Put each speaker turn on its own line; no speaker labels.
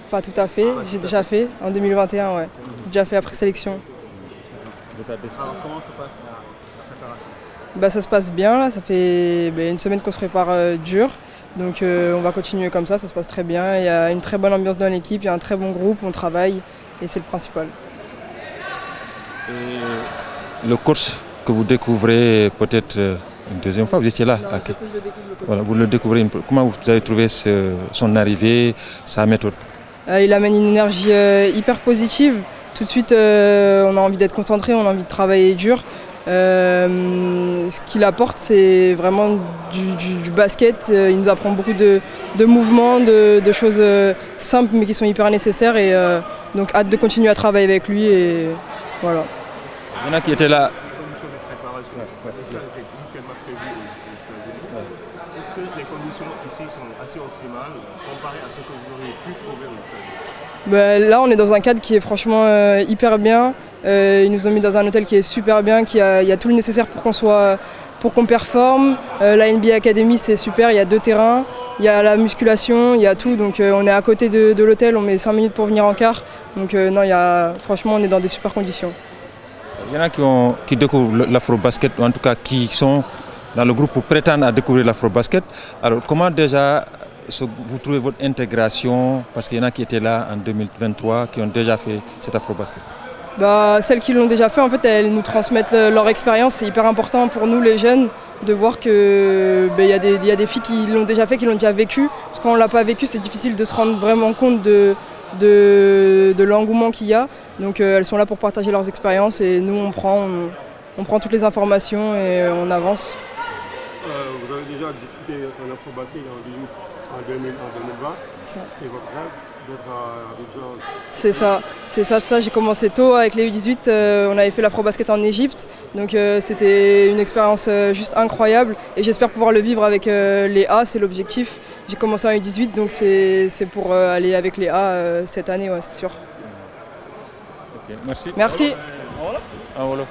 Pas tout à fait, j'ai déjà fait en 2021, ouais. J'ai déjà fait après sélection.
Alors comment se passe la préparation?
Bah, ça se passe bien, là, ça fait une semaine qu'on se prépare dur. Donc on va continuer comme ça se passe très bien. Il y a une très bonne ambiance dans l'équipe, il y a un très bon groupe, on travaille et c'est le principal.
Et le coach que vous découvrez peut-être une deuxième fois, vous étiez là.
Non,
Okay.
je découvre le coach.
Voilà, vous le découvrez. Comment vous avez trouvé son arrivée, sa méthode?
Il amène une énergie hyper positive. Tout de suite, on a envie d'être concentré, on a envie de travailler dur. Ce qu'il apporte, c'est vraiment du basket. Il nous apprend beaucoup de mouvements, de choses simples mais qui sont hyper nécessaires. Et donc hâte de continuer à travailler avec lui. Et voilà.
Il y en a qui étaient là.
Les conditions de préparation, ça a été initialement prévu aux États-Unis. Est-ce que les conditions ici sont assez optimales comparées à ce que vous auriez pu trouver aux États-Unis?
Là, on est dans un cadre qui est franchement hyper bien. Ils nous ont mis dans un hôtel qui est super bien, il y a tout le nécessaire pour qu'on performe. La NBA Academy, c'est super, il y a 2 terrains, il y a la musculation, il y a tout. Donc on est à côté de l'hôtel, on met 5 minutes pour venir en quart. Donc non, franchement, on est dans des super conditions.
Il y en a qui découvrent l'afro-basket, ou en tout cas qui sont dans le groupe pour prétendre à découvrir l'afro-basket. Alors comment déjà vous trouvez votre intégration? Parce qu'il y en a qui étaient là en 2023, qui ont déjà fait cet afro-basket.
Celles qui l'ont déjà fait, en fait, elles nous transmettent leur expérience. C'est hyper important pour nous, les jeunes, de voir qu'il y a des filles qui l'ont déjà fait, qui l'ont déjà vécu. Parce que quand on ne l'a pas vécu, c'est difficile de se rendre vraiment compte de l'engouement qu'il y a. Donc elles sont là pour partager leurs expériences et nous, on prend toutes les informations et on avance.
Vous avez déjà discuté en afro-basket en 2020. C'est votre rêve d'être à Abidjan?
C'est ça. J'ai commencé tôt avec les U18. On avait fait l'afro-basket en Égypte. Donc c'était une expérience juste incroyable. Et j'espère pouvoir le vivre avec les A, c'est l'objectif. J'ai commencé en U18, donc c'est pour aller avec les A cette année, ouais, c'est sûr.
Okay, merci.
Merci.
En Wolof.